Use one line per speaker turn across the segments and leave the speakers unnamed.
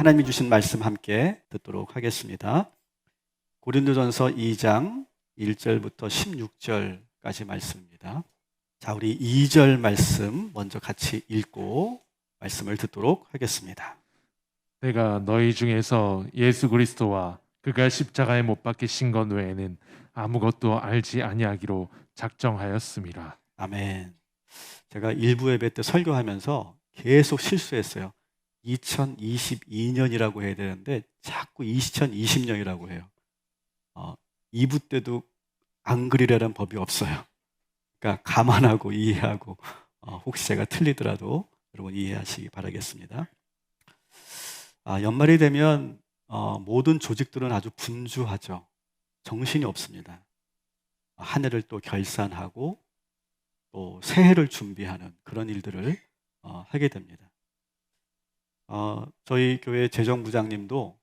하나님이 주신 말씀 함께 듣도록 하겠습니다. 고린도전서 2장 1절부터 16절까지 말씀입니다. 자, 우리 2절 말씀 먼저 같이 읽고 말씀을 듣도록 하겠습니다.
내가 너희 중에서 예수 그리스도와 그가 십자가에 못 박히신 것 외에는 아무것도 알지 아니하기로 작정하였음이라.
아멘. 제가 일부 예배 때 설교하면서 계속 실수했어요. 2022년이라고 해야 되는데 자꾸 2020년이라고 해요. 2부 때도 안 그리라는 법이 없어요. 그러니까 감안하고 이해하고 혹시 제가 틀리더라도 여러분 이해하시기 바라겠습니다. 연말이 되면 모든 조직들은 아주 분주하죠. 정신이 없습니다. 한 해를 또 결산하고 또 새해를 준비하는 그런 일들을 하게 됩니다. 저희 교회 재정부장님도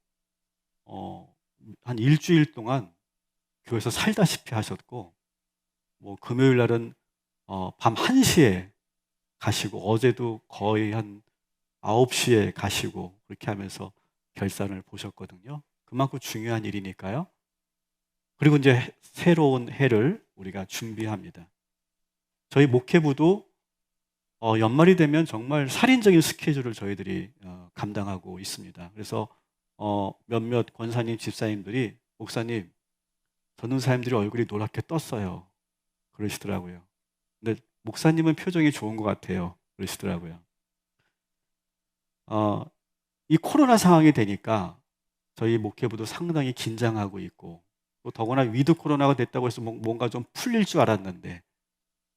한 일주일 동안 교회에서 살다시피 하셨고, 뭐 금요일 날은 밤 1시에 가시고 어제도 거의 한 9시에 가시고 그렇게 하면서 결산을 보셨거든요. 그만큼 중요한 일이니까요. 그리고 이제 새로운 해를 우리가 준비합니다. 저희 목회부도 연말이 되면 정말 살인적인 스케줄을 저희들이 감당하고 있습니다. 그래서 몇몇 권사님, 집사님들이 목사님, 전도사님들이 얼굴이 노랗게 떴어요. 그러시더라고요. 근데 목사님은 표정이 좋은 것 같아요. 그러시더라고요. 이 코로나 상황이 되니까 저희 목회부도 상당히 긴장하고 있고, 또 더구나 위드 코로나가 됐다고 해서 뭔가 좀 풀릴 줄 알았는데,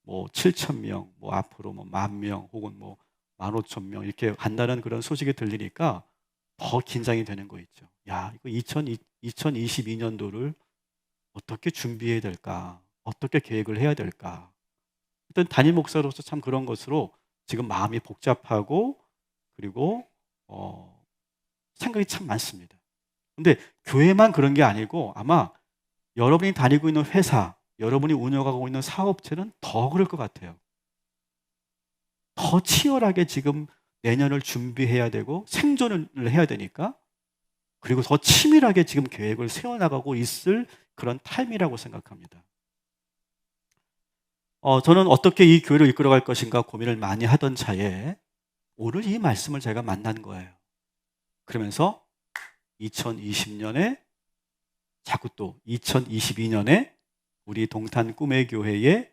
뭐 7,000명, 뭐 앞으로 뭐 10,000명 혹은 뭐 15,000명 이렇게 간다는 그런 소식이 들리니까 더 긴장이 되는 거 있죠. 야, 이거 2022년도를 어떻게 준비해야 될까? 어떻게 계획을 해야 될까? 일단 담임 목사로서 참 그런 것으로 지금 마음이 복잡하고 그리고 생각이 참 많습니다. 근데 교회만 그런 게 아니고 아마 여러분이 다니고 있는 회사, 여러분이 운영하고 있는 사업체는 더 그럴 것 같아요. 더 치열하게 지금 내년을 준비해야 되고 생존을 해야 되니까, 그리고 더 치밀하게 지금 계획을 세워나가고 있을 그런 타임이라고 생각합니다. 저는 어떻게 이 교회를 이끌어갈 것인가 고민을 많이 하던 차에 오늘 이 말씀을 제가 만난 거예요. 그러면서 2020년에 자꾸 또 2022년에 우리 동탄 꿈의 교회의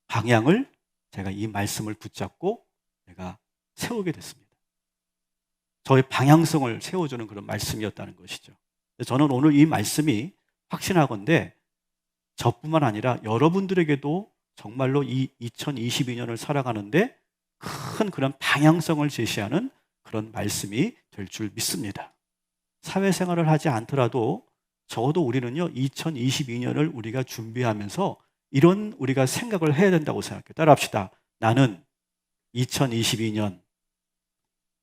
방향을 제가 이 말씀을 붙잡고 제가 세우게 됐습니다. 저의 방향성을 세워주는 그런 말씀이었다는 것이죠. 저는 오늘 이 말씀이 확신하건대 저뿐만 아니라 여러분들에게도 정말로 이 2022년을 살아가는데 큰 그런 방향성을 제시하는 그런 말씀이 될 줄 믿습니다. 사회생활을 하지 않더라도 적어도 우리는요 2022년을 우리가 준비하면서 이런 우리가 생각을 해야 된다고 생각해요. 따라합시다. 나는 2022년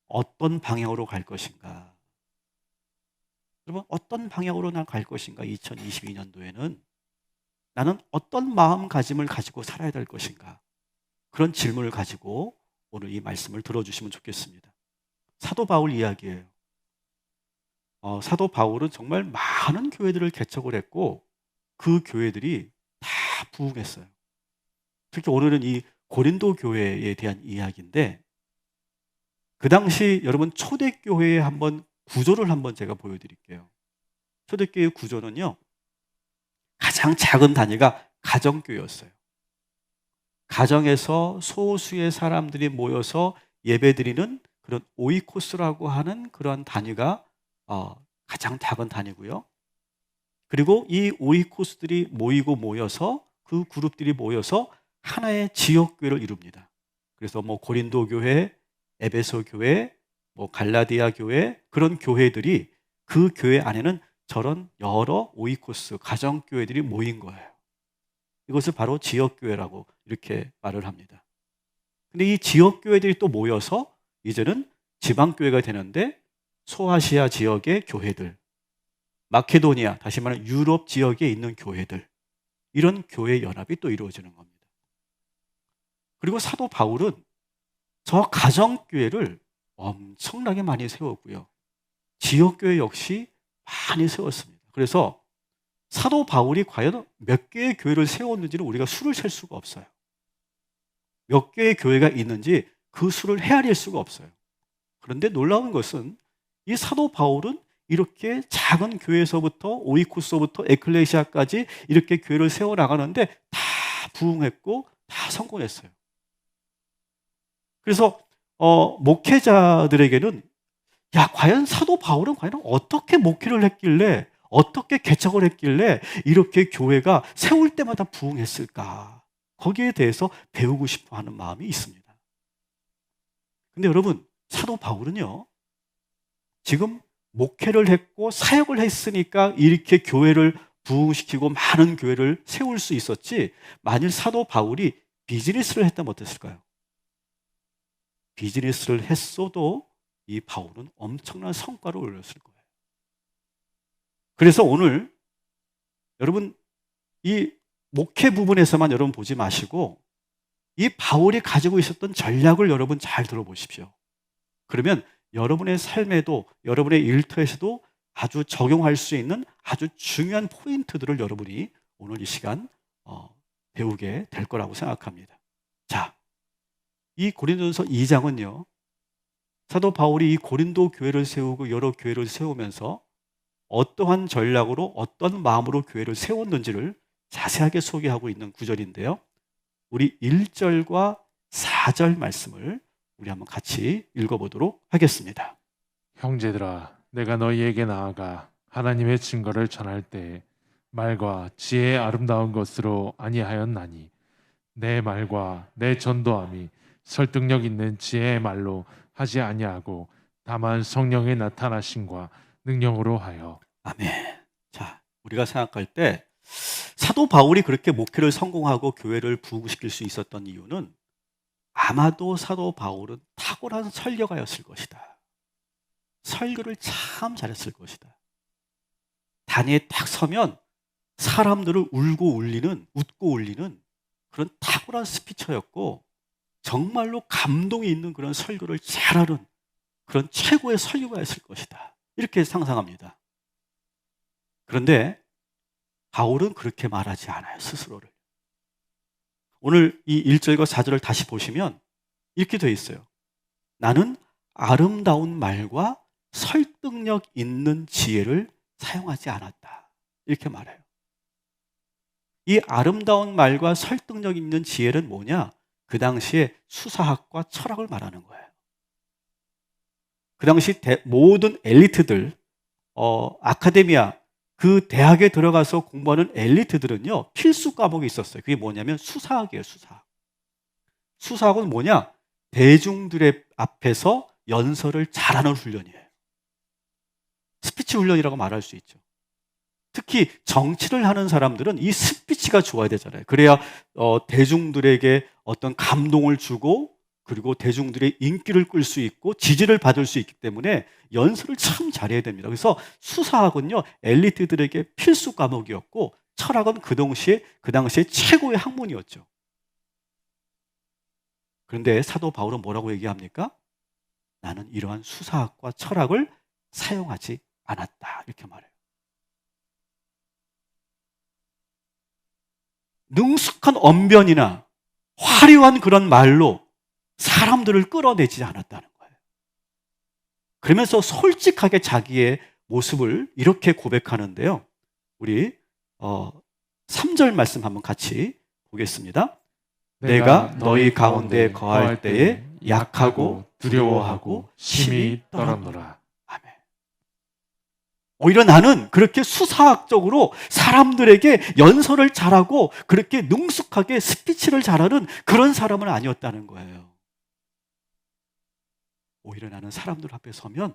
어떤 방향으로 갈 것인가? 여러분, 어떤 방향으로 난 갈 것인가? 2022년도에는 나는 어떤 마음가짐을 가지고 살아야 될 것인가? 그런 질문을 가지고 오늘 이 말씀을 들어주시면 좋겠습니다. 사도 바울 이야기예요. 사도 바울은 정말 많은 교회들을 개척을 했고 그 교회들이 다 부흥했어요. 특히 오늘은 이 고린도 교회에 대한 이야기인데, 그 당시 여러분 초대교회의 한번 구조를 한번 제가 보여드릴게요. 초대교회 구조는요, 가장 작은 단위가 가정교회였어요. 가정에서 소수의 사람들이 모여서 예배드리는 그런 오이코스라고 하는 그런 단위가 가장 작은 단위고요. 그리고 이 오이코스들이 모여서 그 그룹들이 모여서 하나의 지역교회를 이룹니다. 그래서 뭐 고린도 교회, 에베소 교회, 뭐 갈라디아 교회, 그런 교회들이 그 교회 안에는 저런 여러 오이코스 가정교회들이 모인 거예요. 이것을 바로 지역교회라고 이렇게 말을 합니다. 근데 이 지역교회들이 또 모여서 이제는 지방교회가 되는데, 소아시아 지역의 교회들, 마케도니아, 다시 말하면 유럽 지역에 있는 교회들, 이런 교회 연합이 또 이루어지는 겁니다. 그리고 사도 바울은 저 가정교회를 엄청나게 많이 세웠고요. 지역교회 역시 많이 세웠습니다. 그래서 사도 바울이 과연 몇 개의 교회를 세웠는지는 우리가 수를 셀 수가 없어요. 몇 개의 교회가 있는지 그 수를 헤아릴 수가 없어요. 그런데 놀라운 것은 이 사도 바울은 이렇게 작은 교회에서부터 오이코스부터 에클레시아까지 이렇게 교회를 세워나가는데 다 부흥했고 다 성공했어요. 그래서 목회자들에게는 과연 사도 바울은 과연 어떻게 목회를 했길래 어떻게 개척을 했길래 이렇게 교회가 세울 때마다 부흥했을까? 거기에 대해서 배우고 싶어 하는 마음이 있습니다. 근데 여러분, 사도 바울은요, 지금 목회를 했고 사역을 했으니까 이렇게 교회를 부흥시키고 많은 교회를 세울 수 있었지, 만일 사도 바울이 비즈니스를 했다면 어땠을까요? 비즈니스를 했어도 이 바울은 엄청난 성과를 올렸을 거예요. 그래서 오늘 여러분, 이 목회 부분에서만 여러분 보지 마시고 이 바울이 가지고 있었던 전략을 여러분 잘 들어보십시오. 그러면 여러분의 삶에도 여러분의 일터에서도 아주 적용할 수 있는 아주 중요한 포인트들을 여러분이 오늘 이 시간 배우게 될 거라고 생각합니다. 자, 이 고린도전서 2장은요, 사도 바울이 이 고린도 교회를 세우고 여러 교회를 세우면서 어떠한 전략으로 어떤 마음으로 교회를 세웠는지를 자세하게 소개하고 있는 구절인데요, 우리 1절과 4절 말씀을 우리 한번 같이 읽어보도록 하겠습니다.
형제들아, 내가 너희에게 나아가 하나님의 증거를 전할 때 말과 지혜의 아름다운 것으로 아니하였나니 내 말과 내 전도함이 설득력 있는 지혜의 말로 하지 아니하고 다만 성령의 나타나심과 능력으로 하여.
아멘. 자, 우리가 생각할 때 사도 바울이 그렇게 목회를 성공하고 교회를 부흥시킬 수 있었던 이유는 아마도 사도 바울은 탁월한 설교가였을 것이다. 설교를 참 잘했을 것이다. 단위에 딱 서면 사람들을 웃고 울리는 그런 탁월한 스피처였고, 정말로 감동이 있는 그런 설교를 잘하는 그런 최고의 설교가였을 것이다. 이렇게 상상합니다. 그런데 바울은 그렇게 말하지 않아요, 스스로를. 오늘 이 1절과 4절을 다시 보시면 이렇게 되어 있어요. 나는 아름다운 말과 설득력 있는 지혜를 사용하지 않았다. 이렇게 말해요. 이 아름다운 말과 설득력 있는 지혜는 뭐냐? 그 당시에 수사학과 철학을 말하는 거예요. 그 당시 모든 엘리트들, 아카데미아, 그 대학에 들어가서 공부하는 엘리트들은요, 필수 과목이 있었어요. 그게 뭐냐면 수사학이에요, 수사학. 수사학은 뭐냐? 대중들의 앞에서 연설을 잘하는 훈련이에요. 스피치 훈련이라고 말할 수 있죠. 특히 정치를 하는 사람들은 이 스피치가 좋아야 되잖아요. 그래야 대중들에게 어떤 감동을 주고, 그리고 대중들의 인기를 끌 수 있고 지지를 받을 수 있기 때문에 연설을 참 잘해야 됩니다. 그래서 수사학은요, 엘리트들에게 필수 과목이었고, 철학은 그 당시에 최고의 학문이었죠. 그런데 사도 바울은 뭐라고 얘기합니까? 나는 이러한 수사학과 철학을 사용하지 않았다. 이렇게 말해요. 능숙한 언변이나 화려한 그런 말로 사람들을 끌어내지 않았다는 거예요. 그러면서 솔직하게 자기의 모습을 이렇게 고백하는데요, 우리 3절 말씀 한번 같이 보겠습니다. 내가 너희 가운데 거할 때에 약하고 두려워하고 심히 떨었노라. 아멘. 오히려 나는 그렇게 수사학적으로 사람들에게 연설을 잘하고 그렇게 능숙하게 스피치를 잘하는 그런 사람은 아니었다는 거예요. 오히려 나는 사람들 앞에 서면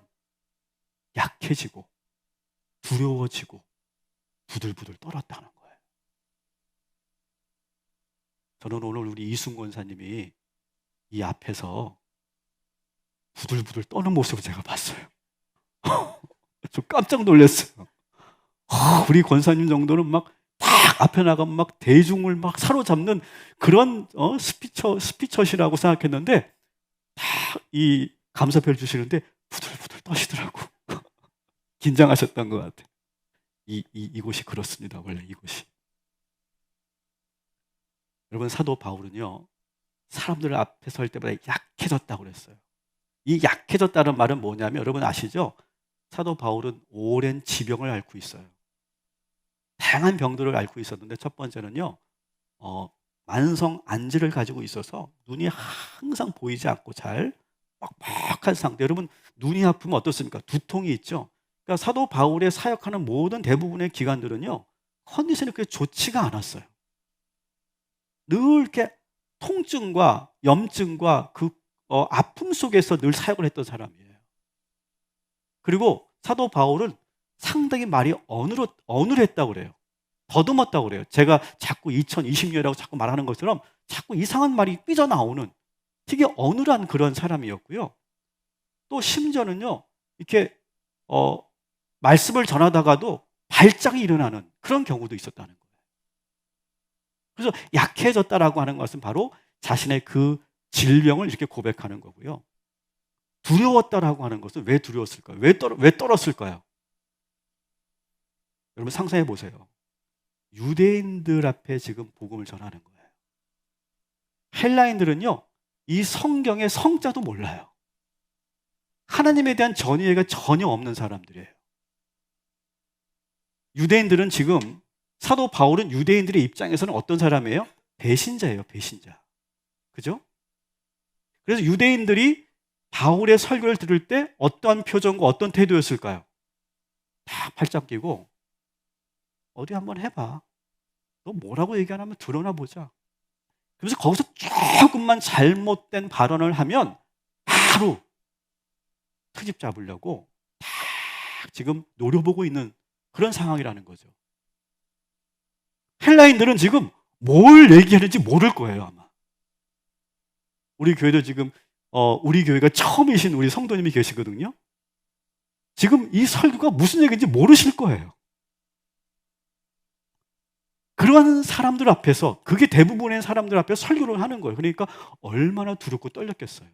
약해지고 두려워지고 부들부들 떨었다는 거예요. 저는 오늘 우리 이순 권사님이 이 앞에서 부들부들 떠는 모습을 제가 봤어요. 좀 깜짝 놀랐어요. 우리 권사님 정도는 막 딱 앞에 나가면 막 대중을 막 사로잡는 그런 스피처시라고 생각했는데, 딱 이 감사패를 주시는데 부들부들 떠시더라고. 긴장하셨던 것 같아요. 이곳이 그렇습니다. 원래 이곳이. 여러분, 사도 바울은요, 사람들 앞에 설 때마다 약해졌다고 그랬어요. 이 약해졌다는 말은 뭐냐면, 여러분 아시죠? 사도 바울은 오랜 지병을 앓고 있어요. 다양한 병들을 앓고 있었는데, 첫 번째는요, 만성 안지를 가지고 있어서 눈이 항상 보이지 않고 잘 뻑뻑한 상태. 여러분, 눈이 아프면 어떻습니까? 두통이 있죠. 그러니까 사도 바울의 사역하는 모든 대부분의 기관들은요, 컨디션이 그렇게 좋지가 않았어요. 늘 이렇게 통증과 염증과 그 아픔 속에서 늘 사역을 했던 사람이에요. 그리고 사도 바울은 상당히 말이 어눌했다고 그래요. 더듬었다고 그래요. 제가 자꾸 2020년이라고 자꾸 말하는 것처럼 자꾸 이상한 말이 삐져나오는 되게 어눌한 그런 사람이었고요. 또 심지어는요, 이렇게 말씀을 전하다가도 발작이 일어나는 그런 경우도 있었다는 거예요. 그래서 약해졌다라고 하는 것은 바로 자신의 그 질병을 이렇게 고백하는 거고요. 두려웠다라고 하는 것은 왜 두려웠을까요? 왜 떨었을까요? 여러분 상상해 보세요. 유대인들 앞에 지금 복음을 전하는 거예요. 헬라인들은요, 이 성경의 성자도 몰라요. 하나님에 대한 전이해가 전혀 없는 사람들이에요. 유대인들은 지금, 사도 바울은 유대인들의 입장에서는 어떤 사람이에요? 배신자예요, 배신자. 그죠? 그래서 유대인들이 바울의 설교를 들을 때 어떠한 표정과 어떤 태도였을까요? 다 팔짱 끼고, 어디 한번 해봐. 너 뭐라고 얘기 안 하면 드러나 보자. 그래서 거기서 조금만 잘못된 발언을 하면 바로 트집 잡으려고 다 지금 노려보고 있는 그런 상황이라는 거죠. 헬라인들은 지금 뭘 얘기하는지 모를 거예요, 아마. 우리 교회도 지금 우리 교회가 처음이신 우리 성도님이 계시거든요. 지금 이 설교가 무슨 얘기인지 모르실 거예요. 그러한 사람들 앞에서, 그게 대부분의 사람들 앞에서 설교를 하는 거예요. 그러니까 얼마나 두렵고 떨렸겠어요.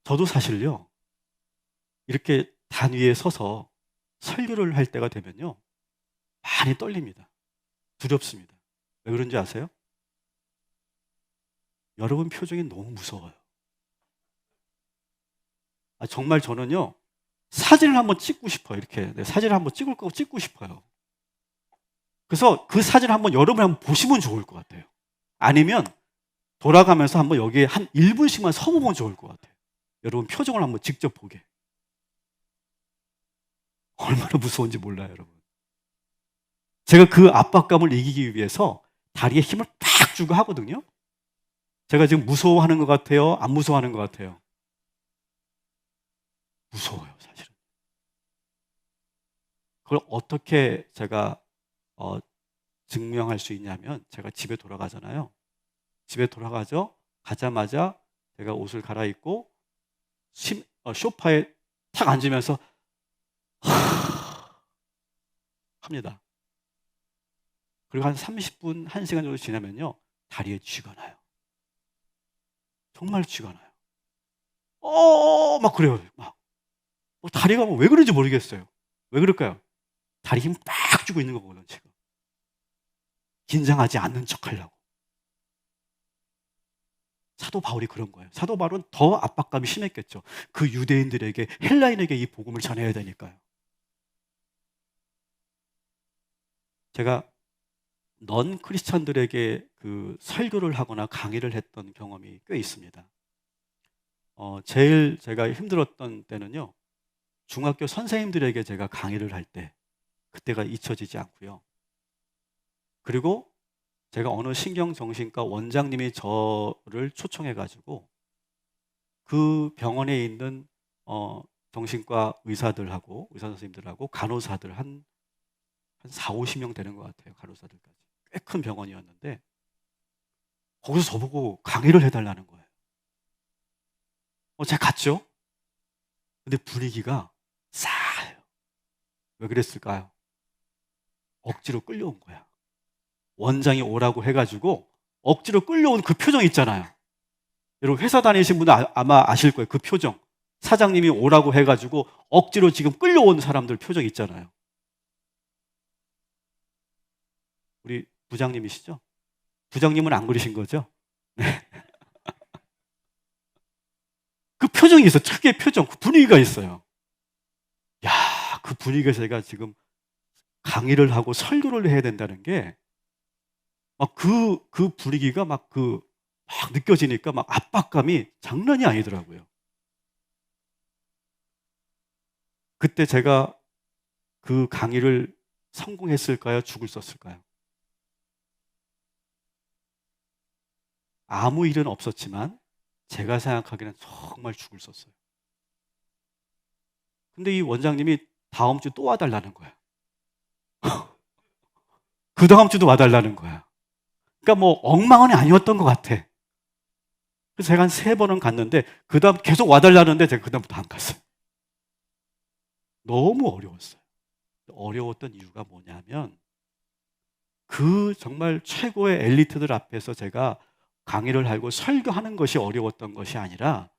저도 사실요, 이렇게 단위에 서서 설교를 할 때가 되면요, 많이 떨립니다. 두렵습니다. 왜 그런지 아세요? 여러분 표정이 너무 무서워요. 정말 저는요, 사진을 한번 찍고 싶어요. 이렇게 사진을 한번 찍을 거고 찍고 싶어요. 그래서 그 사진을 한번 여러분이 한번 보시면 좋을 것 같아요. 아니면 돌아가면서 한번 여기에 한 1분씩만 서보면 좋을 것 같아요. 여러분 표정을 한번 직접 보게. 얼마나 무서운지 몰라요, 여러분. 제가 그 압박감을 이기기 위해서 다리에 힘을 팍 주고 하거든요. 제가 지금 무서워하는 것 같아요? 안 무서워하는 것 같아요? 무서워요, 사실은. 그걸 어떻게 제가 증명할 수 있냐면, 제가 집에 돌아가잖아요. 집에 가자마자 제가 옷을 갈아입고 소파에 탁 앉으면서 합니다. 그리고 한 30분, 1시간 정도 지나면요, 다리에 쥐가 나요. 정말 쥐가 나요. 막 그래요. 막. 다리가 왜 그런지 모르겠어요. 왜 그럴까요? 다리 힘 딱 주고 있는 거거든요, 지금. 긴장하지 않는 척 하려고. 사도 바울이 그런 거예요. 사도 바울은 더 압박감이 심했겠죠. 그 유대인들에게, 헬라인에게 이 복음을 전해야 되니까요. 제가 넌 크리스찬들에게 그 설교를 하거나 강의를 했던 경험이 꽤 있습니다. 제일 제가 힘들었던 때는요, 중학교 선생님들에게 제가 강의를 할 때, 그때가 잊혀지지 않고요. 그리고 제가 어느 신경정신과 원장님이 저를 초청해가지고 그 병원에 있는 정신과 의사들하고, 의사 선생님들하고 간호사들 한 4, 50명 되는 것 같아요. 간호사들까지. 꽤 큰 병원이었는데 거기서 저보고 강의를 해달라는 거예요. 제가 갔죠? 근데 분위기가 싸해요. 왜 그랬을까요? 억지로 끌려온 거야. 원장이 오라고 해가지고 억지로 끌려온 그 표정 있잖아요. 여러분 회사 다니신 분은 아마 아실 거예요. 그 표정. 사장님이 오라고 해가지고 억지로 지금 끌려온 사람들 표정 있잖아요. 우리 부장님이시죠? 부장님은 안 그러신 거죠? 네. 그 표정이 있어요. 특유의 표정, 그 분위기가 있어요. 야, 그 분위기에서 제가 지금 강의를 하고 설교를 해야 된다는 게 막 그 분위기가 막 느껴지니까 막 압박감이 장난이 아니더라고요. 그때 제가 그 강의를 성공했을까요? 죽을 썼을까요? 아무 일은 없었지만 제가 생각하기에는 정말 죽을 썼어요. 근데 이 원장님이 다음 주 또 와달라는 거야. 그 다음 주도 와달라는 거야. 그러니까 뭐 엉망은 아니었던 것 같아. 그래서 제가 한 3번은 갔는데 그 다음 계속 와달라는데 제가 그 다음부터 안 갔어요. 너무 어려웠어요. 어려웠던 이유가 뭐냐면 그 정말 최고의 엘리트들 앞에서 제가 강의를 하고 설교하는 것이 어려웠던 것이 아니라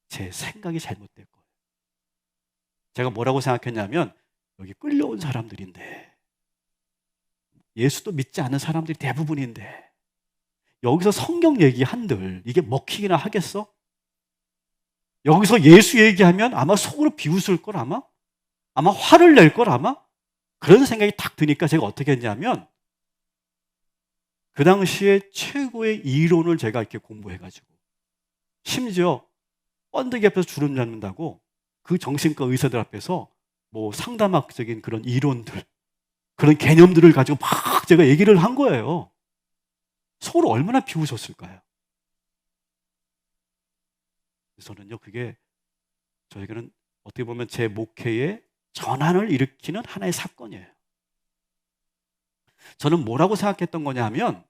제 생각이 잘못된 거예요. 제가 뭐라고 생각했냐면 여기 끌려온 사람들인데 예수도 믿지 않는 사람들이 대부분인데 여기서 성경 얘기한들 이게 먹히기나 하겠어? 여기서 예수 얘기하면 아마 속으로 비웃을 걸 아마 화를 낼 걸 아마 그런 생각이 딱 드니까 제가 어떻게 했냐면 그 당시에 최고의 이론을 제가 이렇게 공부해가지고 심지어 번데기 앞에서 주름 잡는다고 그 정신과 의사들 앞에서 뭐 상담학적인 그런 이론들 그런 개념들을 가지고 막 제가 얘기를 한 거예요. 속으로 얼마나 비웃었을까요? 저는요 그게 저에게는 어떻게 보면 제 목회에 전환을 일으키는 하나의 사건이에요. 저는 뭐라고 생각했던 거냐면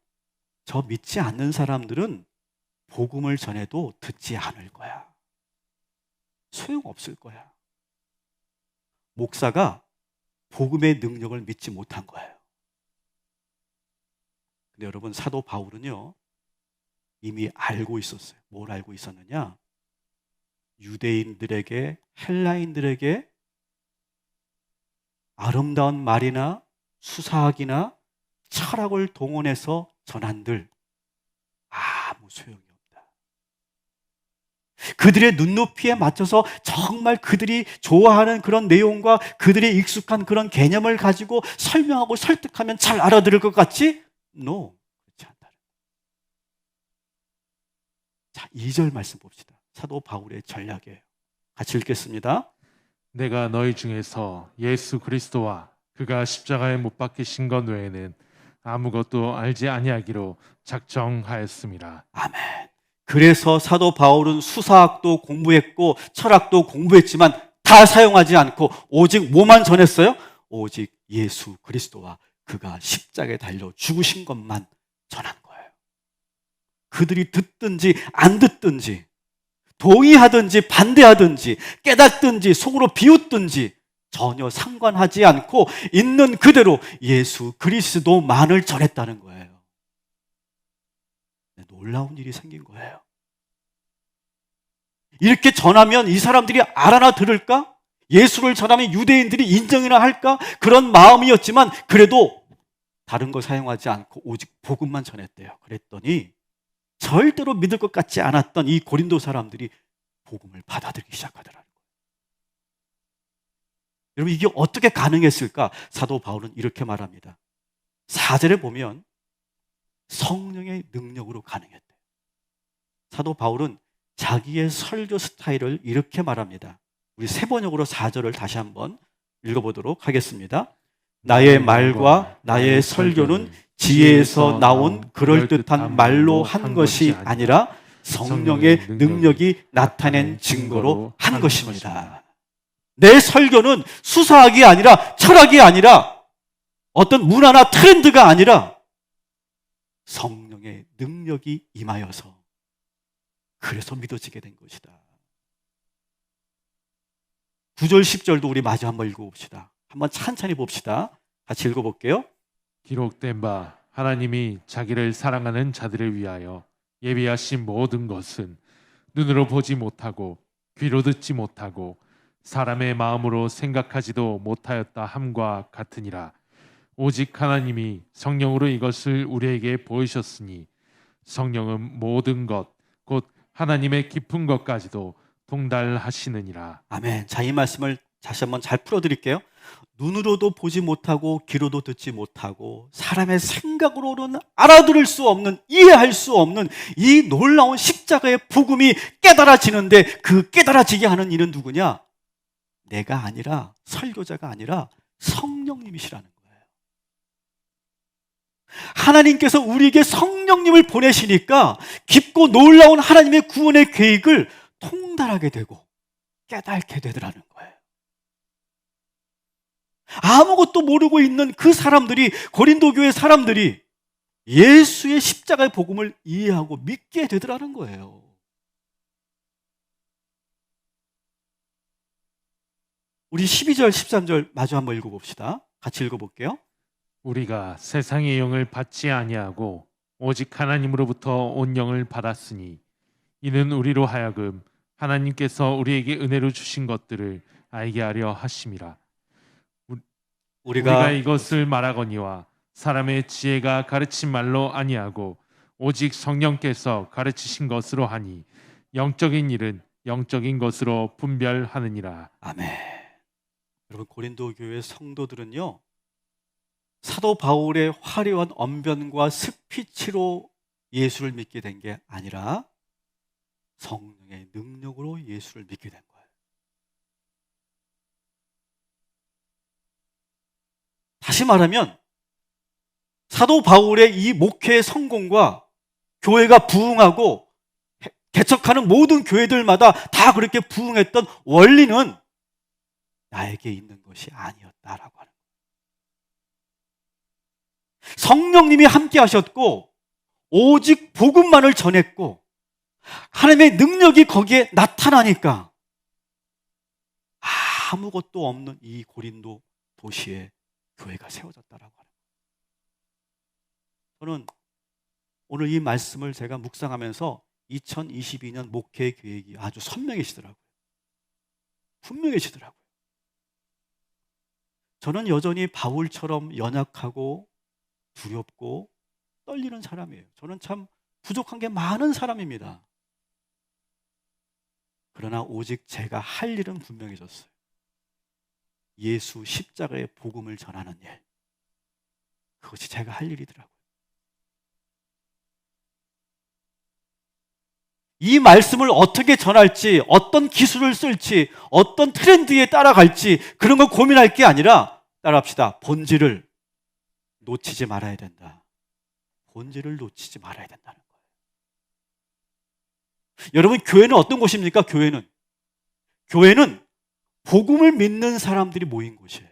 저 믿지 않는 사람들은 복음을 전해도 듣지 않을 거야. 소용없을 거야. 목사가 복음의 능력을 믿지 못한 거예요. 근데 여러분 사도 바울은요 이미 알고 있었어요. 뭘 알고 있었느냐? 유대인들에게 헬라인들에게 아름다운 말이나 수사학이나 철학을 동원해서 전한들 아무 소용이 없다. 그들의 눈높이에 맞춰서 정말 그들이 좋아하는 그런 내용과 그들의 익숙한 그런 개념을 가지고 설명하고 설득하면 잘 알아들을 것 같지? No, 그렇지 않다. 자, 2절 말씀 봅시다. 사도 바울의 전략이에요. 같이 읽겠습니다.
내가 너희 중에서 예수 그리스도와 그가 십자가에 못 박히신 것 외에는 아무것도 알지 아니하기로 작정하였습니다.
아멘. 그래서 사도 바울은 수사학도 공부했고 철학도 공부했지만 다 사용하지 않고 오직 뭐만 전했어요? 오직 예수 그리스도와 그가 십자가에 달려 죽으신 것만 전한 거예요. 그들이 듣든지 안 듣든지 동의하든지 반대하든지 깨닫든지 속으로 비웃든지 전혀 상관하지 않고 있는 그대로 예수 그리스도만을 전했다는 거예요. 놀라운 일이 생긴 거예요. 이렇게 전하면 이 사람들이 알아나 들을까? 예수를 전하면 유대인들이 인정이나 할까? 그런 마음이었지만 그래도 다른 거 사용하지 않고 오직 복음만 전했대요. 그랬더니 절대로 믿을 것 같지 않았던 이 고린도 사람들이 복음을 받아들이기 시작하더라고요. 여러분 이게 어떻게 가능했을까? 사도 바울은 이렇게 말합니다. 4절에 보면 성령의 능력으로 가능했대요. 사도 바울은 자기의 설교 스타일을 이렇게 말합니다. 우리 세 번역으로 4절을 다시 한번 읽어보도록 하겠습니다. 나의 말과 나의 설교는 지혜에서 나온 그럴듯한 말로 한 것이 아니라 성령의 능력이 나타낸 증거로 한 것입니다. 내 설교는 수사학이 아니라 철학이 아니라 어떤 문화나 트렌드가 아니라 성령의 능력이 임하여서 그래서 믿어지게 된 것이다. 9절 10절도 우리 마저 한번 읽어봅시다. 한번 찬찬히 봅시다. 같이 읽어볼게요.
기록된 바 하나님이 자기를 사랑하는 자들을 위하여 예비하신 모든 것은 눈으로 보지 못하고 귀로 듣지 못하고 사람의 마음으로 생각하지도 못하였다 함과 같으니라. 오직 하나님이 성령으로 이것을 우리에게 보이셨으니 성령은 모든 것 곧 하나님의 깊은 것까지도 통달하시느니라.
아멘. 자, 이 말씀을 다시 한번 잘 풀어드릴게요. 눈으로도 보지 못하고 귀로도 듣지 못하고 사람의 생각으로는 알아들을 수 없는, 이해할 수 없는 이 놀라운 십자가의 복음이 깨달아지는데, 그 깨달아지게 하는 이는 누구냐? 내가 아니라, 설교자가 아니라 성령님이시라는 거예요. 하나님께서 우리에게 성령님을 보내시니까 깊고 놀라운 하나님의 구원의 계획을 통달하게 되고 깨닫게 되더라는 거예요. 아무것도 모르고 있는 그 사람들이, 고린도 교회 사람들이 예수의 십자가의 복음을 이해하고 믿게 되더라는 거예요. 우리 12절, 13절 마저 한번 읽어봅시다. 같이 읽어볼게요.
우리가 세상의 영을 받지 아니하고 오직 하나님으로부터 온 영을 받았으니 이는 우리로 하여금 하나님께서 우리에게 은혜로 주신 것들을 알게 하려 하심이라. 우리가 이것을 말하거니와 사람의 지혜가 가르친 말로 아니하고 오직 성령께서 가르치신 것으로 하니 영적인 일은 영적인 것으로 분별하느니라.
아멘. 여러분, 고린도 교회 성도들은요, 사도 바울의 화려한 언변과 스피치로 예수를 믿게 된 게 아니라 성령의 능력으로 예수를 믿게 된 거예요. 다시 말하면 사도 바울의 이 목회의 성공과 교회가 부흥하고 개척하는 모든 교회들마다 다 그렇게 부흥했던 원리는 나에게 있는 것이 아니었다라고 하는 거예요. 성령님이 함께 하셨고 오직 복음만을 전했고 하나님의 능력이 거기에 나타나니까 아무것도 없는 이 고린도 도시에 교회가 세워졌다라고 하는 거예요. 저는 오늘 이 말씀을 제가 묵상하면서 2022년 목회 계획이 아주 선명해지더라고요. 분명해지더라고요. 저는 여전히 바울처럼 연약하고 두렵고 떨리는 사람이에요. 저는 참 부족한 게 많은 사람입니다. 그러나 오직 제가 할 일은 분명해졌어요. 예수 십자가의 복음을 전하는 일. 그것이 제가 할 일이더라고요. 이 말씀을 어떻게 전할지, 어떤 기술을 쓸지, 어떤 트렌드에 따라갈지 그런 걸 고민할 게 아니라, 따라합시다, 본질을 놓치지 말아야 된다. 본질을 놓치지 말아야 된다는 거예요. 여러분, 교회는 어떤 곳입니까? 교회는 복음을 믿는 사람들이 모인 곳이에요.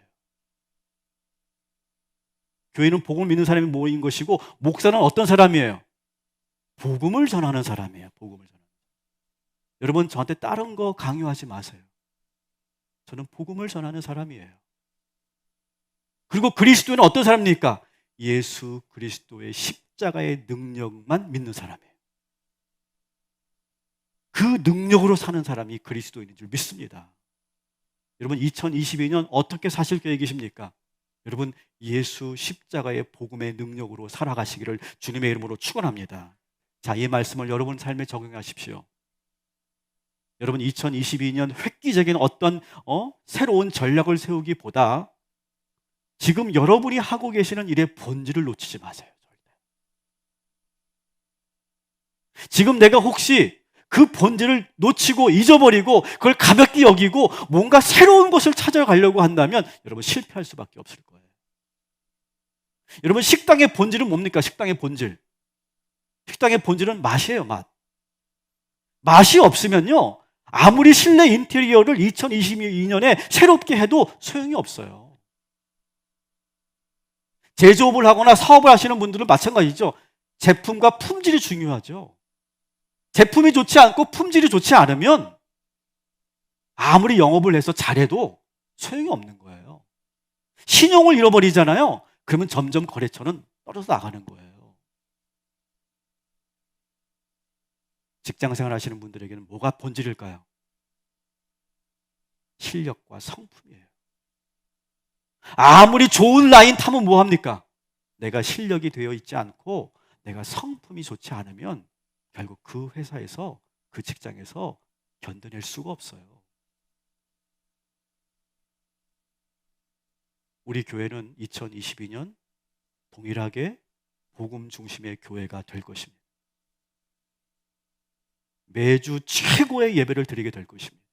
교회는 복음을 믿는 사람이 모인 것이고, 목사는 어떤 사람이에요? 복음을 전하는 사람이에요. 복음을 전하는. 여러분, 저한테 다른 거 강요하지 마세요. 저는 복음을 전하는 사람이에요. 그리고 그리스도는 어떤 사람입니까? 예수 그리스도의 십자가의 능력만 믿는 사람이에요. 그 능력으로 사는 사람이 그리스도인인 줄 믿습니다. 여러분, 2022년 어떻게 사실 계획이십니까? 여러분, 예수 십자가의 복음의 능력으로 살아가시기를 주님의 이름으로 축원합니다. 자, 이 말씀을 여러분 삶에 적용하십시오. 여러분, 2022년 획기적인 어떤 새로운 전략을 세우기보다 지금 여러분이 하고 계시는 일의 본질을 놓치지 마세요. 지금 내가 혹시 그 본질을 놓치고 잊어버리고 그걸 가볍게 여기고 뭔가 새로운 것을 찾아가려고 한다면 여러분 실패할 수밖에 없을 거예요. 여러분, 식당의 본질은 뭡니까? 식당의 본질. 식당의 본질은 맛이에요, 맛. 맛이 없으면요, 아무리 실내 인테리어를 2022년에 새롭게 해도 소용이 없어요. 제조업을 하거나 사업을 하시는 분들은 마찬가지죠. 제품과 품질이 중요하죠. 제품이 좋지 않고 품질이 좋지 않으면 아무리 영업을 해서 잘해도 소용이 없는 거예요. 신용을 잃어버리잖아요. 그러면 점점 거래처는 떨어져 나가는 거예요. 직장생활 하시는 분들에게는 뭐가 본질일까요? 실력과 성품이에요. 아무리 좋은 라인 타면 뭐합니까? 내가 실력이 되어 있지 않고 내가 성품이 좋지 않으면 결국 그 회사에서, 그 직장에서 견뎌낼 수가 없어요. 우리 교회는 2022년 동일하게 복음 중심의 교회가 될 것입니다. 매주 최고의 예배를 드리게 될 것입니다.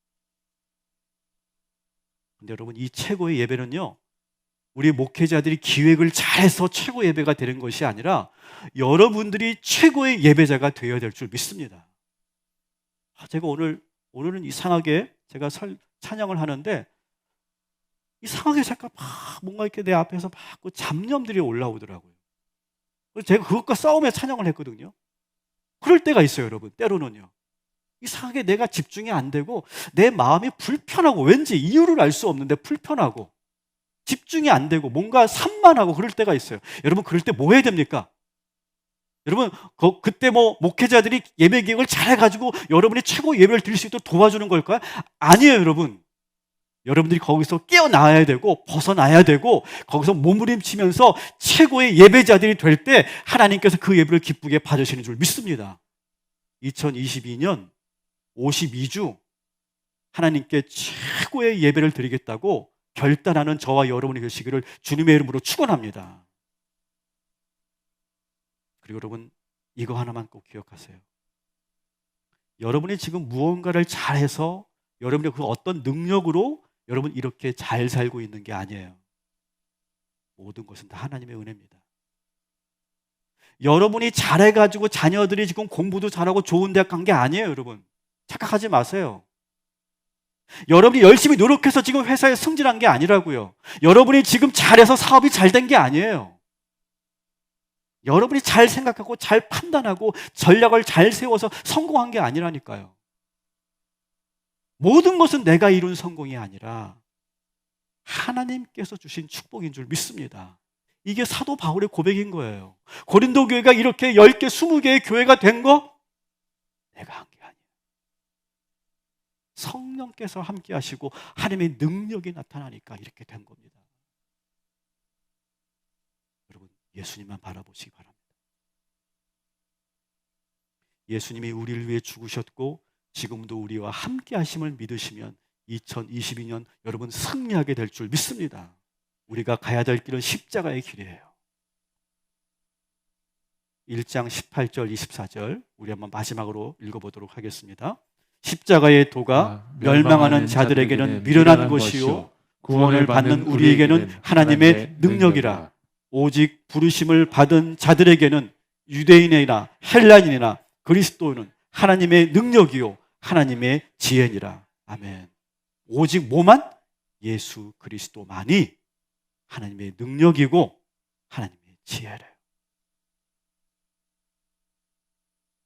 근데 여러분, 이 최고의 예배는요, 우리 목회자들이 기획을 잘해서 최고 예배가 되는 것이 아니라 여러분들이 최고의 예배자가 되어야 될 줄 믿습니다. 제가 오늘은 이상하게 제가 찬양을 하는데 이상하게 잠깐 뭔가 이렇게 내 앞에서 막 잡념들이 올라오더라고요. 그래서 제가 그것과 싸움에 찬양을 했거든요. 그럴 때가 있어요, 여러분. 때로는요. 이상하게 내가 집중이 안 되고 내 마음이 불편하고, 왠지 이유를 알 수 없는데 불편하고 집중이 안 되고 뭔가 산만하고 그럴 때가 있어요. 여러분, 그럴 때 뭐 해야 됩니까? 여러분, 그때 목회자들이 예배 계획을 잘해가지고 여러분이 최고 예배를 드릴 수 있도록 도와주는 걸까요? 아니에요, 여러분. 여러분들이 거기서 깨어나야 되고 벗어나야 되고 거기서 몸부림치면서 최고의 예배자들이 될 때 하나님께서 그 예배를 기쁘게 받으시는 줄 믿습니다. 2022년 52주 하나님께 최고의 예배를 드리겠다고 결단하는 저와 여러분이 되시기를 주님의 이름으로 축원합니다. 그리고 여러분, 이거 하나만 꼭 기억하세요. 여러분이 지금 무언가를 잘해서 여러분의 그 어떤 능력으로 여러분 이렇게 잘 살고 있는 게 아니에요. 모든 것은 다 하나님의 은혜입니다. 여러분이 잘해가지고 자녀들이 지금 공부도 잘하고 좋은 대학 간 게 아니에요, 여러분. 착각하지 마세요. 여러분이 열심히 노력해서 지금 회사에 승진한 게 아니라고요. 여러분이 지금 잘해서 사업이 잘 된 게 아니에요. 여러분이 잘 생각하고 잘 판단하고 전략을 잘 세워서 성공한 게 아니라니까요. 모든 것은 내가 이룬 성공이 아니라 하나님께서 주신 축복인 줄 믿습니다. 이게 사도 바울의 고백인 거예요. 고린도 교회가 이렇게 10개, 20개의 교회가 된 거 내가 한 게 아니에요. 성령께서 함께 하시고 하나님의 능력이 나타나니까 이렇게 된 겁니다. 여러분, 예수님만 바라보시기 바랍니다. 예수님이 우리를 위해 죽으셨고 지금도 우리와 함께 하심을 믿으시면 2022년 여러분 승리하게 될 줄 믿습니다. 우리가 가야 될 길은 십자가의 길이에요. 1장 18절 24절 우리 한번 마지막으로 읽어보도록 하겠습니다. 십자가의 도가 멸망하는 자들에게는 미련한 것이요 구원을 받는 우리에게는 하나님의 능력이라. 오직 부르심을 받은 자들에게는 유대인이나 헬라인이나 그리스도인은 하나님의 능력이요 하나님의 지혜니라. 아멘. 오직 뭐만? 예수 그리스도만이 하나님의 능력이고 하나님의 지혜래요.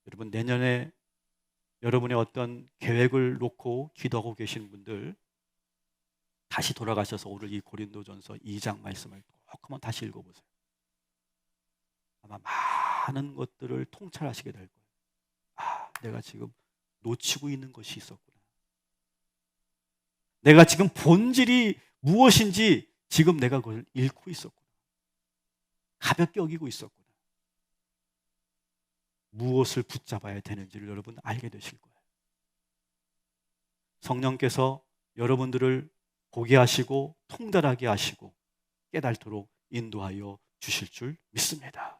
여러분, 내년에 여러분의 어떤 계획을 놓고 기도하고 계신 분들 다시 돌아가셔서 오늘 이 고린도전서 2장 말씀을 꼭 한번 다시 읽어보세요. 아마 많은 것들을 통찰하시게 될 거예요. 내가 지금 놓치고 있는 것이 있었구나. 내가 지금 본질이 무엇인지 지금 내가 그걸 잃고 있었구나. 가볍게 여기고 있었구나. 무엇을 붙잡아야 되는지를 여러분 알게 되실 거예요. 성령께서 여러분들을 보게 하시고 통달하게 하시고 깨달도록 인도하여 주실 줄 믿습니다.